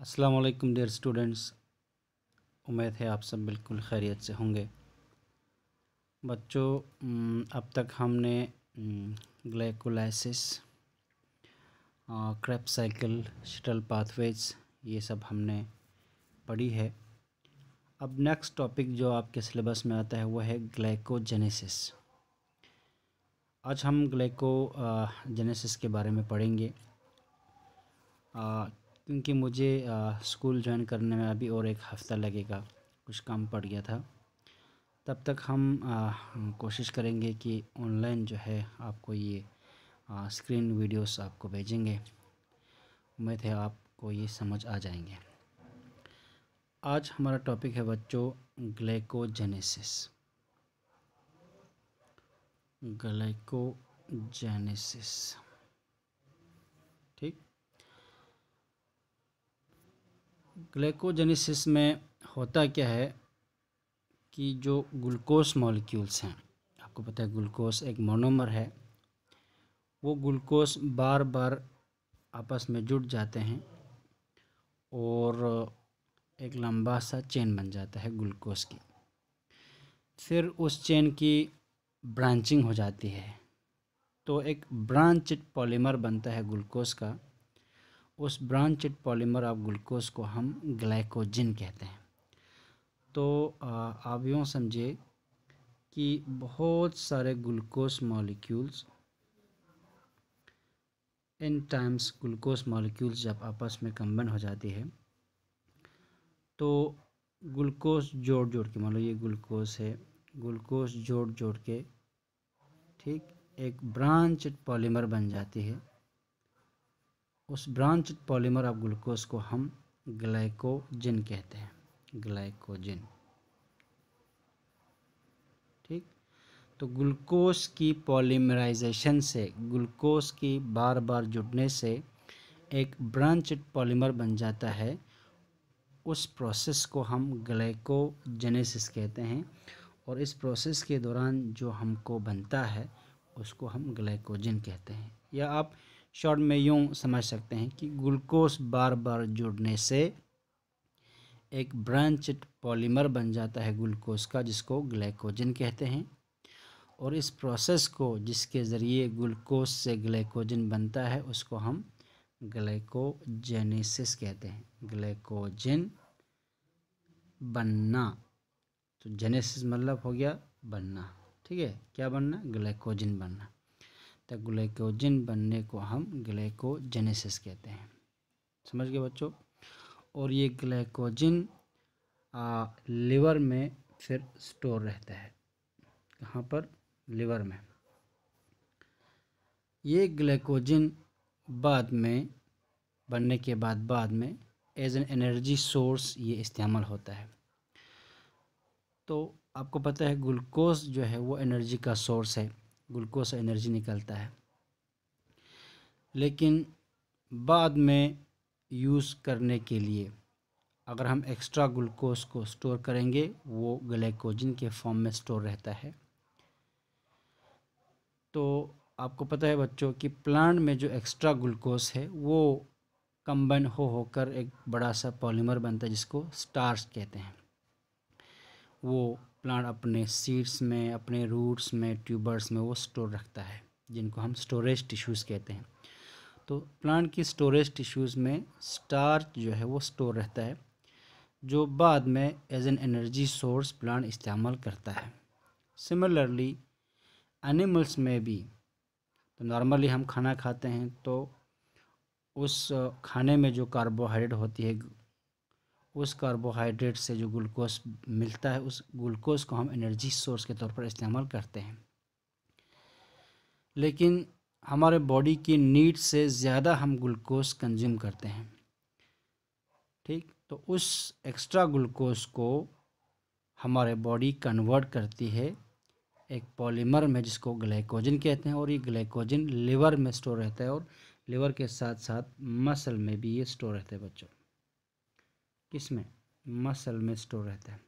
अस्सलाम वालेकुम dear students. उम्मीद है आप सब बिल्कुल खैरियत से होंगे। बच्चों, अब तक हमने glycolysis, Krebs cycle, shuttle pathways ये सब हमने पढ़ी है। अब नेक्स्ट टॉपिक जो आपके सिलेबस में आता है वो है ग्लाइकोजेनेसिस। आज हम ग्लाइकोजेनेसिस के बारे में पढ़ेंगे क्योंकि मुझे स्कूल ज्वाइन करने में अभी और एक हफ़्ता लगेगा, कुछ काम पड़ गया था। तब तक हम कोशिश करेंगे कि ऑनलाइन जो है आपको ये स्क्रीन वीडियोस आपको भेजेंगे। उम्मीद है आपको ये समझ आ जाएंगे। आज हमारा टॉपिक है बच्चों ग्लाइकोजेनेसिस। ग्लाइकोजेनेसिस, ठीक। ग्लाइकोजेनेसिस में होता क्या है कि जो ग्लूकोज मॉलिक्यूल्स हैं, आपको पता है ग्लूकोज एक मोनोमर है, वो ग्लूकोज बार बार आपस में जुड़ जाते हैं और एक लंबा सा चेन बन जाता है ग्लूकोज की। फिर उस चेन की ब्रांचिंग हो जाती है, तो एक ब्रांचड पॉलीमर बनता है ग्लूकोज का। उस ब्रांचड पॉलीमर ऑफ ग्लूकोज को हम ग्लाइकोजन कहते हैं। तो आप यूँ समझिए कि बहुत सारे glucose molecules in times glucose molecules जब आपस में कंबाइन हो जाती है तो ग्लूकोज जोड़ जोड़ के, मान लो ये ग्लूकोज है, ग्लूकोज जोड़ जोड़ के ठीक एक ब्रांचड पॉलीमर बन जाती है। उस ब्रांचड पॉलीमर ऑफ ग्लूकोज को हम ग्लाइकोजन कहते हैं, ग्लाइकोजन, ठीक। तो ग्लूकोज की पॉलीमराइजेशन से, ग्लूकोज की बार बार जुड़ने से एक ब्रांचड पॉलीमर बन जाता है। उस प्रोसेस को हम ग्लाइकोजेनेसिस कहते हैं और इस प्रोसेस के दौरान जो हमको बनता है उसको हम ग्लाइकोजन कहते हैं। या आप शॉर्ट में यूँ समझ सकते हैं कि ग्लूकोज बार बार जुड़ने से एक ब्रांचड पॉलीमर बन जाता है ग्लूकोज का, जिसको ग्लाइकोजन कहते हैं। और इस प्रोसेस को, जिसके ज़रिए ग्लूकोज से ग्लाइकोजन बनता है, उसको हम ग्लाइकोजेनेसिस कहते हैं। ग्लाइकोजन बनना, तो जेनेसिस मतलब हो गया बनना, ठीक है। क्या बनना? ग्लाइकोजन बनना। तो ग्लाइकोजन बनने को हम ग्लाइकोजेनेसिस कहते हैं। समझ गए बच्चों? और ये ग्लाइकोजन लिवर में फिर स्टोर रहता है। कहाँ पर? लिवर में। ये ग्लाइकोजन बाद में बनने के बाद में एज एन एनर्जी सोर्स ये इस्तेमाल होता है। तो आपको पता है ग्लूकोज जो है वो एनर्जी का सोर्स है, ग्लूकोज से एनर्जी निकलता है। लेकिन बाद में यूज़ करने के लिए अगर हम एक्स्ट्रा ग्लूकोज को स्टोर करेंगे, वो ग्लाइकोजन के फॉर्म में स्टोर रहता है। तो आपको पता है बच्चों कि प्लांट में जो एक्स्ट्रा ग्लूकोज है वो कंबाइन होकर एक बड़ा सा पॉलीमर बनता है, जिसको स्टार्च कहते हैं। वो प्लांट अपने सीड्स में, अपने रूट्स में, ट्यूबर्स में वो स्टोर रखता है, जिनको हम स्टोरेज टिश्यूज़ कहते हैं। तो प्लांट की स्टोरेज टिश्यूज़ में स्टार्च जो है वो स्टोर रहता है, जो बाद में as an energy source plant इस्तेमाल करता है। सिमिलरली एनिमल्स में भी, तो नॉर्मली हम खाना खाते हैं तो उस खाने में जो कार्बोहाइड्रेट होती है, उस कार्बोहाइड्रेट से जो ग्लूकोज मिलता है, उस ग्लूकोज को हम एनर्जी सोर्स के तौर पर इस्तेमाल करते हैं। लेकिन हमारे बॉडी की नीड से ज़्यादा हम ग्लूकोज कंज्यूम करते हैं, ठीक। तो उस एक्स्ट्रा ग्लूकोज को हमारे बॉडी कन्वर्ट करती है एक पॉलीमर में, जिसको ग्लाइकोजन कहते हैं। और ये ग्लाइकोजन लिवर में स्टोर रहता है और लिवर के साथ साथ मसल में भी ये स्टोर रहता है बच्चों। किस में? मसल में स्टोर रहता है,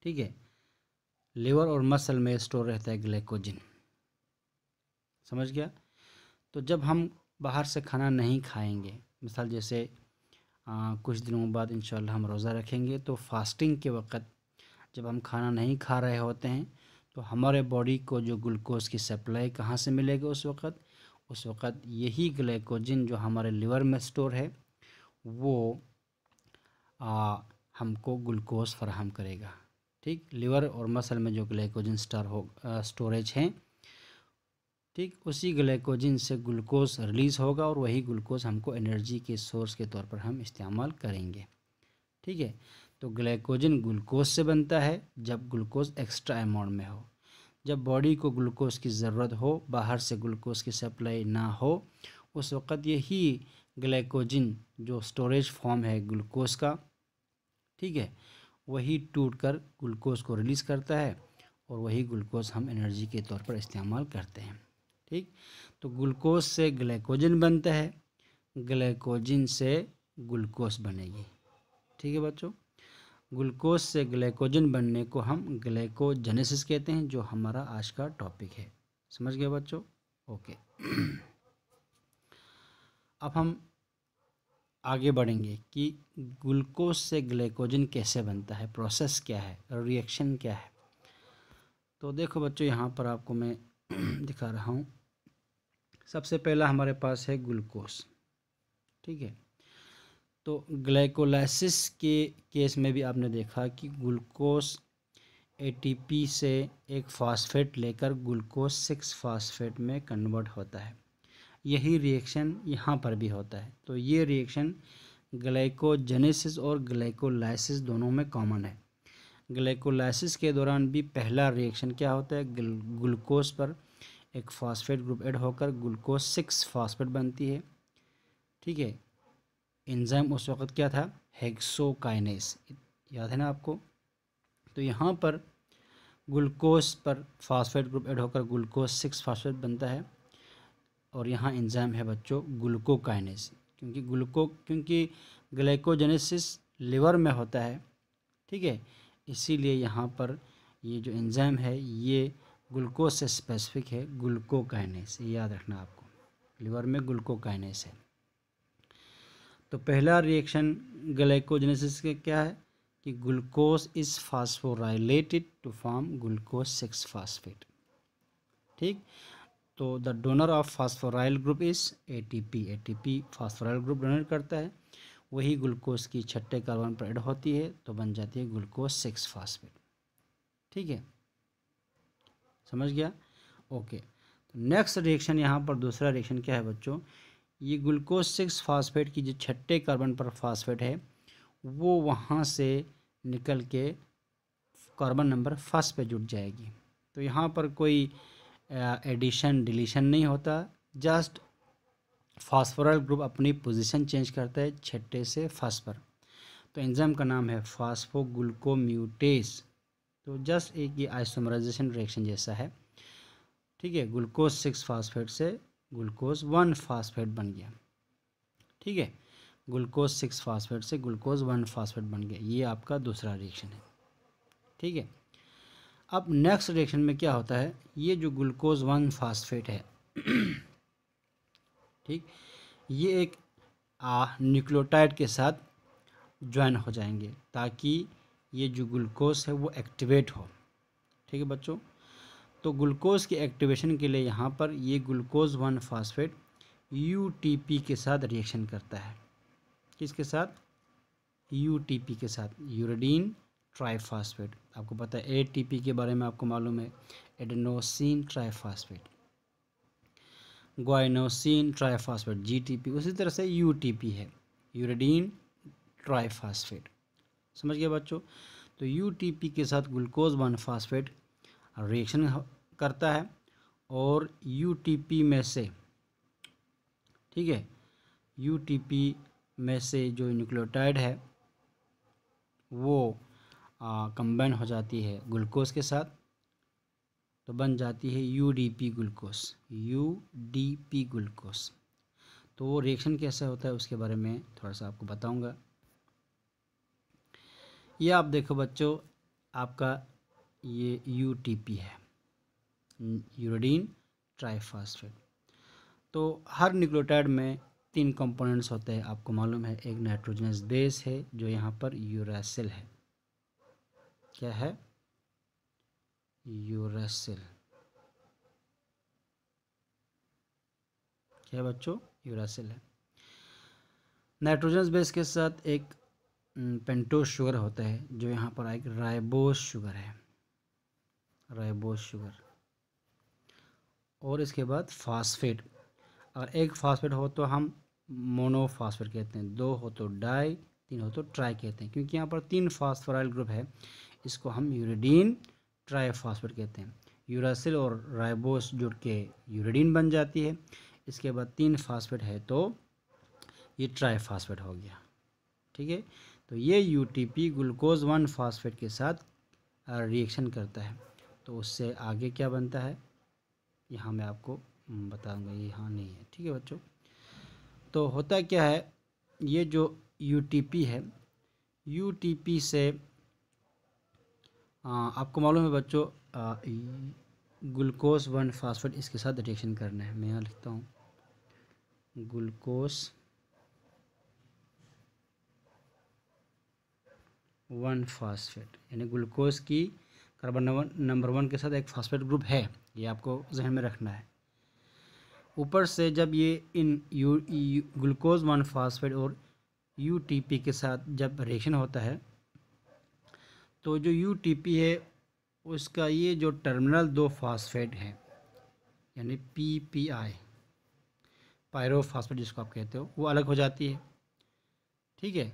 ठीक है। लिवर और मसल में स्टोर रहता है ग्लाइकोजन। समझ गया? तो जब हम बाहर से खाना नहीं खाएंगे, मिसाल जैसे कुछ दिनों बाद इंशाल्लाह हम रोज़ा रखेंगे। तो फास्टिंग के वक़्त जब हम खाना नहीं खा रहे होते हैं तो हमारे बॉडी को जो ग्लूकोज की सप्लाई कहाँ से मिलेगी उस वक़्त यही ग्लाइकोजन जो हमारे लिवर में स्टोर है वो हमको ग्लूकोज फराहम करेगा। ठीक, लिवर और मसल में जो ग्लाइकोजन स्टोरेज हैं, ठीक, उसी ग्लाइकोजन से ग्लूकोज रिलीज़ होगा और वही ग्लूकोज हमको एनर्जी के सोर्स के तौर पर हम इस्तेमाल करेंगे। ठीक है, तो ग्लाइकोजन ग्लूकोज से बनता है जब ग्लूकोज एक्स्ट्रा अमाउंट में हो। जब बॉडी को ग्लूकोज की ज़रूरत हो, बाहर से ग्लूकोज की सप्लाई ना हो, उस वक़्त यही ग्लाइकोजन जो स्टोरेज फॉर्म है ग्लूकोज का, ठीक है, वही टूट कर ग्लूकोज को रिलीज़ करता है और वही ग्लूकोज हम एनर्जी के तौर पर इस्तेमाल करते हैं। ठीक, तो ग्लूकोज से ग्लाइकोजन बनता है, ग्लाइकोजन से ग्लूकोज बनेगी। ठीक है बच्चों, ग्लूकोज से ग्लाइकोजन बनने को हम ग्लाइकोजेनेसिस कहते हैं, जो हमारा आज का टॉपिक है। समझ गए बच्चों? ओके। अब हम आगे बढ़ेंगे कि ग्लूकोज से ग्लाइकोजन कैसे बनता है, प्रोसेस क्या है, रिएक्शन क्या है। तो देखो बच्चों, यहाँ पर आपको मैं दिखा रहा हूँ। सबसे पहला हमारे पास है ग्लूकोज। ठीक है, तो ग्लाइकोलाइसिस के केस में भी आपने देखा कि ग्लूकोज एटीपी से एक फास्फेट लेकर ग्लूकोज 6 फास्फेट में कन्वर्ट होता है। यही रिएक्शन यहाँ पर भी होता है। तो ये रिएक्शन ग्लाइकोजेनेसिस और ग्लाइकोलाइसिस दोनों में कॉमन है। ग्लाइकोलाइसिस के दौरान भी पहला रिएक्शन क्या होता है, ग्लूकोज पर एक फास्फेट ग्रुप ऐड होकर ग्लूकोज 6 फास्फेट बनती है। ठीक है, एंजाइम उस वक़्त क्या था, हेक्सोकाइनेस, याद है ना आपको। तो यहाँ पर ग्लूकोज पर फास्फेट ग्रुप ऐड होकर ग्लूकोज 6 फास्फेट बनता है और यहाँ एंजाइम है बच्चों ग्लूकोकाइनेस। क्योंकि ग्लाइकोजेनेसिस लिवर में होता है। ठीक है, इसीलिए यहाँ पर ये जो एंजाइम है ये ग्लूकोज से स्पेसिफिक है, ग्लूकोकाइनेस, याद रखना आपको, लिवर में ग्लूकोकाइनेस है। तो पहला रिएक्शन ग्लाइकोजेनेसिस के क्या है कि glucose is phosphorylated to form glucose 6 phosphate. ठीक, तो the donor of phosphoryl group is ATP. ATP phosphoryl group donate करता है, वही ग्लूकोज की छठे कार्बन पर ऐड होती है तो बन जाती है ग्लूकोज 6 फास्फेट। ठीक है, समझ गया? ओके। तो नेक्स्ट रिएक्शन, यहाँ पर दूसरा रिएक्शन क्या है बच्चों, ये ग्लूकोज 6 फास्फेट की जो छठे कार्बन पर फास्फेट है वो वहाँ से निकल के कार्बन नंबर फर्स्ट पे जुड़ जाएगी। तो यहाँ पर कोई एडिशन डिलीशन नहीं होता, जस्ट फास्फोराइल ग्रुप अपनी पोजीशन चेंज करता है छठे से फर्स्ट पर। तो एंजाइम का नाम है फास्फोग्लूकोम्यूटेस। तो जस्ट एक ये आइसोमराइजेशन रिएक्शन जैसा है। ठीक है, ग्लूकोज 6 फास्फेट से ग्लूकोज 1 फास्फेट बन गया। ठीक है, ग्लूकोज 6 फास्फेट से ग्लूकोज 1 फास्फेट बन गया। ये आपका दूसरा रिएक्शन है। ठीक है, अब नेक्स्ट रिएक्शन में क्या होता है, ये जो ग्लूकोज 1 फास्फेट है ठीक, ये एक न्यूक्लियोटाइड के साथ ज्वाइन हो जाएंगे ताकि ये जो ग्लूकोज है वो एक्टिवेट हो। ठीक है बच्चों, तो ग्लूकोज के एक्टिवेशन के लिए यहाँ पर ये ग्लूकोज 1 फास्फेट यूटीपी के साथ रिएक्शन करता है। किसके साथ? यूटीपी के साथ, यूरेडीन ट्राइफास्फेट। आपको पता है एटीपी के बारे में आपको मालूम है, adenosine triphosphate, guanosine triphosphate GTP. उसी तरह से यूटीपी है, यूरेडीन ट्राइफास्फेट। समझ गए बच्चों? तो यूटीपी के साथ ग्लूकोज 1 फास्फेट रिएक्शन करता है और यूटीपी में से, ठीक है, यूटीपी में से जो न्यूक्लियोटाइड है वो कंबाइन हो जाती है ग्लूकोज के साथ, तो बन जाती है यूडीपी ग्लूकोज, यूडीपी ग्लूकोज। तो वो रिएक्शन कैसे होता है उसके बारे में थोड़ा सा आपको बताऊंगा। ये आप देखो बच्चों, आपका ये यूटीपी है, यूरेडीन ट्राइफास्फेट। तो हर न्यूक्लियोटाइड में तीन कंपोनेंट्स होते हैं, आपको मालूम है। एक नाइट्रोजनस बेस है जो यहाँ पर यूरासिल है। क्या है? यूरासिल। क्या है बच्चों? यूरासिल है। नाइट्रोजनस बेस के साथ एक पेंटोज शुगर होता है जो यहाँ पर एक राइबोस शुगर है, राइबोस शुगर। और इसके बाद फास्फेट। अगर एक फास्फेट हो तो हम मोनोफास्फेट कहते हैं, दो हो तो डाई, तीन हो तो ट्राई कहते हैं। क्योंकि यहाँ पर तीन फास्फोराइल ग्रुप है, इसको हम यूरिडीन ट्राईफास्फेट कहते हैं। यूरासिल और राइबोस जुड़ के यूरिडीन बन जाती है। इसके बाद तीन फास्फेट है तो ये ट्राईफास्फेट हो गया। ठीक है, तो ये यूटीपी ग्लूकोज 1 फास्फेट के साथ रिएक्शन करता है। तो उससे आगे क्या बनता है यहाँ मैं आपको बताऊंगा, ये यहाँ नहीं है। ठीक है बच्चों, तो होता क्या है, ये जो यूटीपी है, यूटीपी से आपको मालूम है बच्चों, ग्लूकोज 1 फास्फेट इसके साथ रिएक्शन करना है। मैं यहाँ लिखता हूँ ग्लूकोज 1 फास्फेट, यानी ग्लूकोज की कार्बन नंबर 1 के साथ एक फास्फेट ग्रुप है, ये आपको जहन में रखना है। ऊपर से जब ये इन ग्लूकोज 1 फास्फेट और यूटीपी के साथ जब रिएक्शन होता है, तो जो यूटीपी है उसका ये जो टर्मिनल 2 फास्फेट है, यानी पीपीआई, पायरोफास्फेट जिसको आप कहते हो, वो अलग हो जाती है। ठीक है,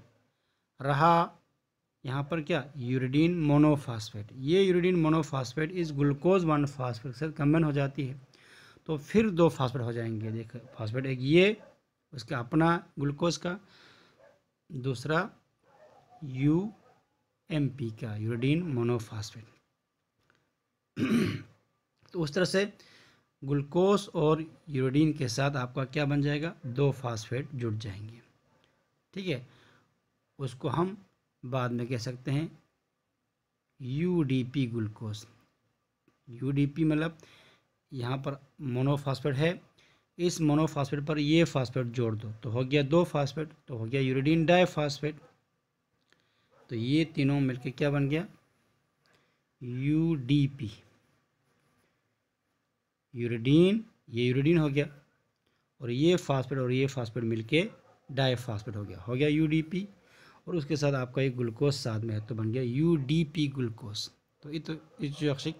रहा यहाँ पर क्या, यूरिडीन मोनोफास्फेट। ये यूरिडीन मोनोफास्फेट इस ग्लूकोज 1 फास्फेट के साथ कंबाइन हो जाती है, तो फिर 2 फास्फेट हो जाएंगे। देखो फास्फेट, एक ये उसका अपना ग्लूकोज का, दूसरा यूएमपी का, यूरिडीन मोनोफास्फेट। तो उस तरह से ग्लूकोज और यूरिडीन के साथ आपका क्या बन जाएगा, 2 फास्फेट जुड़ जाएंगे। ठीक है, उसको हम बाद में कह सकते हैं यूडीपी ग्लूकोज। यूडीपी मतलब यहाँ पर मोनोफास्फेट है, इस मोनोफास्फेट पर ये फास्फेट जोड़ दो तो हो गया 2 फास्फेट, तो हो गया यूरिडीन डाईफास्फेट। तो ये तीनों मिलके क्या बन गया, यूडीपी। यूरिडीन, ये यूरिडीन हो गया, और ये फास्फेट मिलके डाईफास्फेट हो गया यूडीपी। और उसके साथ आपका एक ग्लूकोज साथ में है तो बन गया यूडीपी ग्लूकोज। तो इस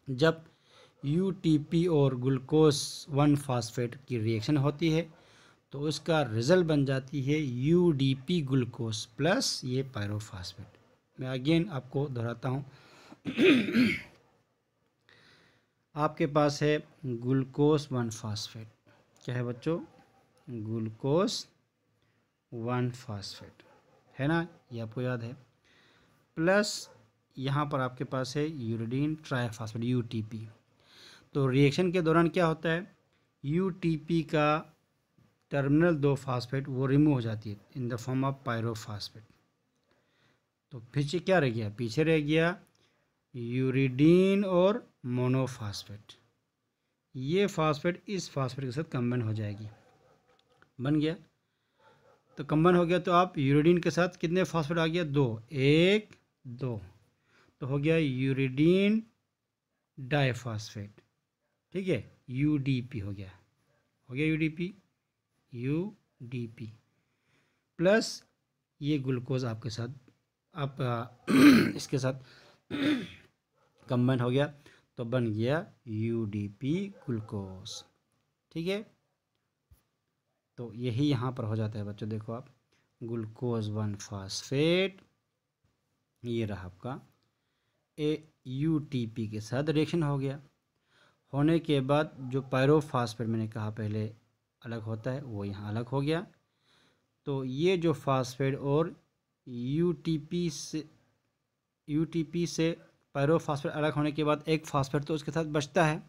जब यूटीपी और ग्लूकोज 1 फास्फेट की रिएक्शन होती है तो उसका रिजल्ट बन जाती है यूडीपी ग्लूकोज प्लस ये पायरोफास्फेट। मैं अगेन आपको दोहराता हूँ आपके पास है ग्लूकोज 1 फास्फेट। क्या है बच्चों, ग्लूकोज 1 फास्फेट है ना, ये आपको याद है। प्लस यहाँ पर आपके पास है यूरिडीन ट्राईफास्फेट यूटीपी। तो रिएक्शन के दौरान क्या होता है, यूटीपी का टर्मिनल 2 फास्फेट वो रिमूव हो जाती है इन द फॉर्म ऑफ पायरोफास्फेट। तो पीछे क्या रह गया, पीछे रह गया यूरिडीन और मोनोफास्फेट। ये फास्फेट इस फास्फेट के साथ कंबाइन हो जाएगी, बन गया। तो कंबाइन हो गया तो आप यूरिडीन के साथ कितने फास्फेट आ गया, 2, 1 2, तो हो गया यूरिडीन डाईफास्फेट। ठीक है, यूडीपी हो गया यूडीपी प्लस ये ग्लूकोज आपके साथ आप इसके साथ कंबाइन हो गया तो बन गया यूडीपी ग्लूकोज। ठीक है, तो यही यहाँ पर हो जाता है बच्चों। देखो आप, ग्लूकोज 1 फास्फेट ये रहा आपका यूटीपी के साथ रिएक्शन हो गया। होने के बाद जो पायरोफास्फेट मैंने कहा पहले अलग होता है, वो यहाँ अलग हो गया। तो ये जो फास्फेट और यूटीपी से पायरोफास्फेट अलग होने के बाद एक फास्फेट तो उसके साथ बचता है,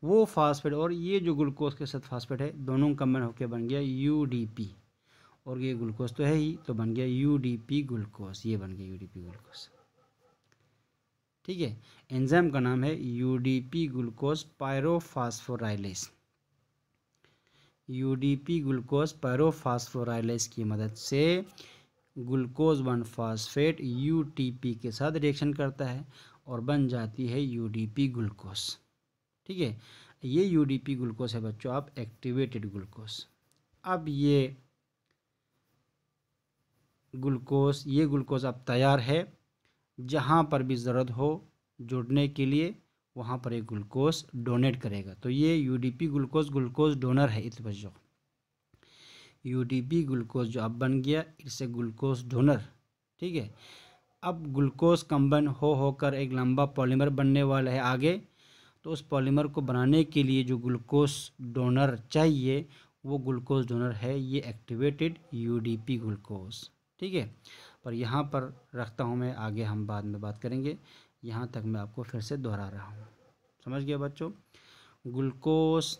वो फास्फेट और ये जो ग्लूकोज के साथ फास्फेट है दोनों कंबाइन होकर बन गया यूडीपी। और ये ग्लूकोज तो है ही, तो बन गया यूडीपी ग्लूकोज, ये बन गया यूडीपी ग्लूकोज। ठीक है, एंजाइम का नाम है यूडीपी ग्लूकोज पायरोफास्फोराइलेस। यूडीपी ग्लूकोज पायरोफॉस्फोराइलेज की मदद से ग्लूकोज 1 फास्फेट यूटीपी के साथ रिएक्शन करता है और बन जाती है यूडीपी ग्लूकोज। ठीक है, ये यूडीपी ग्लूकोज है बच्चों आप एक्टिवेटेड ग्लूकोज। अब ये ग्लूकोज अब तैयार है, जहाँ पर भी ज़रूरत हो जुड़ने के लिए वहाँ पर एक ग्लूकोज डोनेट करेगा। तो ये यूडीपी ग्लूकोज डोनर है। इस बच्चों यूडीपी ग्लूकोज जो अब बन गया इससे ग्लूकोज डोनर। ठीक है, अब ग्लूकोज कंबाइन होकर एक लंबा पॉलीमर बनने वाला है आगे। तो उस पॉलीमर को बनाने के लिए जो ग्लूकोज डोनर चाहिए वो ग्लूकोज डोनर है ये एक्टिवेटेड यूडीपी ग्लूकोज। ठीक है, पर यहाँ पर रखता हूँ मैं, आगे हम बाद में बात करेंगे। यहाँ तक मैं आपको फिर से दोहरा रहा हूँ। समझ गया बच्चों? ग्लूकोज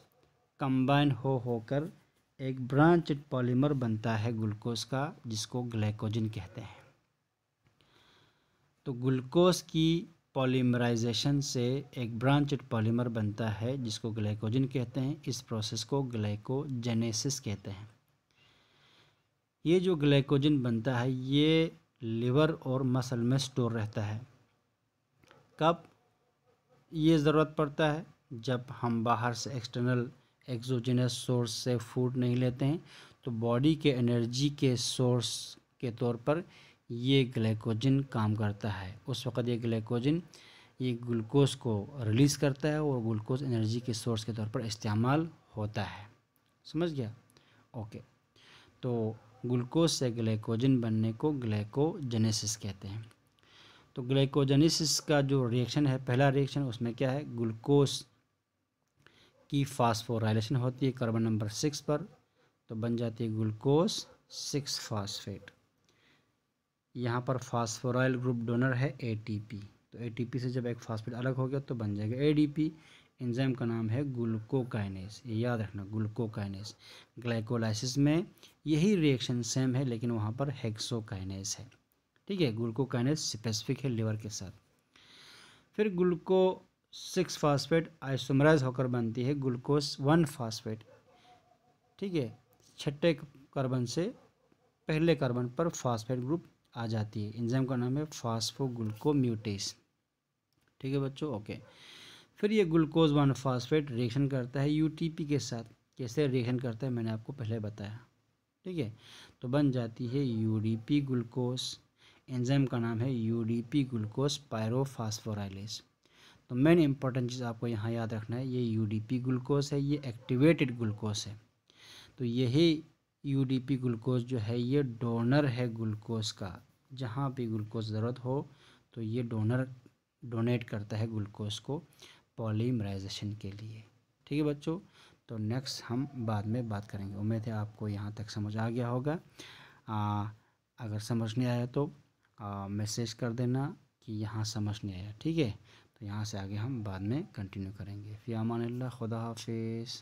कंबाइन होकर एक ब्रांच्ड पॉलीमर बनता है ग्लूकोज का, जिसको ग्लाइकोजन कहते हैं। तो ग्लूकोज की पॉलीमराइजेशन से एक ब्रांच्ड पॉलीमर बनता है जिसको ग्लाइकोजन कहते हैं। इस प्रोसेस को ग्लाइकोजेनेसिस कहते हैं। ये जो ग्लाइकोजन बनता है ये लिवर और मसल में स्टोर रहता है। कब ये ज़रूरत पड़ता है? जब हम बाहर से एक्सटर्नल एक्सोजेनस सोर्स से फूड नहीं लेते हैं, तो बॉडी के एनर्जी के सोर्स के तौर पर ये ग्लाइकोजन काम करता है। उस वक़्त ये ग्लाइकोजन ये ग्लूकोज को रिलीज़ करता है और ग्लूकोज एनर्जी के सोर्स के तौर पर इस्तेमाल होता है। समझ गया? ओके, तो ग्लूकोज से ग्लाइकोजन बनने को ग्लाइकोजेनेसिस कहते हैं। तो ग्लाइकोजेनेसिस का जो रिएक्शन है, पहला रिएक्शन, उसमें क्या है? ग्लूकोज की फास्फोराइलेशन होती है कार्बन नंबर 6 पर, तो बन जाती है ग्लूकोज 6 फास्फेट। यहाँ पर फास्फोराइल ग्रुप डोनर है एटीपी। तो एटीपी से जब एक फास्फेट अलग हो गया तो बन जाएगा एडीपी। एंजाइम का नाम है ग्लूकोकाइनेज, ये याद रखना, ग्लूकोकाइनेज। ग्लाइकोलाइसिस में यही रिएक्शन सेम है लेकिन वहाँ पर हेक्सोकाइनेज है। ठीक है, ग्लूकोकाइनेज स्पेसिफिक है लिवर के साथ। फिर ग्लूको 6 फास्फेट आइसोमराइज होकर बनती है ग्लूकोज 1 फास्फेट। ठीक है, छठे कार्बन से पहले कार्बन पर फास्फेट ग्रुप आ जाती है। एंजाइम का नाम है फास्फोग्लूकोम्यूटेस। ठीक है बच्चों, ओके। फिर ये ग्लूकोज 1 फास्फेट रिएक्शन करता है यूटीपी के साथ। कैसे रिएक्शन करता है मैंने आपको पहले बताया। ठीक है, तो बन जाती है यूडीपी ग्लूकोज। एंजाइम का नाम है यूडीपी ग्लूकोज पायरोफॉस्फोराइलेज। तो मेन इंपॉर्टेंट चीज़ आपको यहाँ याद रखना है, ये यूडीपी ग्लूकोज है, ये एक्टिवेटेड ग्लूकोज है। तो यही यूडीपी ग्लूकोज जो है ये डोनर है ग्लूकोज का। जहाँ भी ग्लूकोज ज़रूरत हो तो ये डोनर डोनेट करता है ग्लूकोज को पॉलीमराइजेशन के लिए। ठीक है बच्चों, तो नेक्स्ट हम बाद में बात करेंगे। उम्मीद है आपको यहाँ तक समझ आ गया होगा। अगर समझ नहीं आया तो मैसेज कर देना कि यहाँ समझ नहीं आया। ठीक है, तो यहाँ से आगे हम बाद में कंटिन्यू करेंगे। फ़ी अमान अल्लाह, खुदा हाफिज़।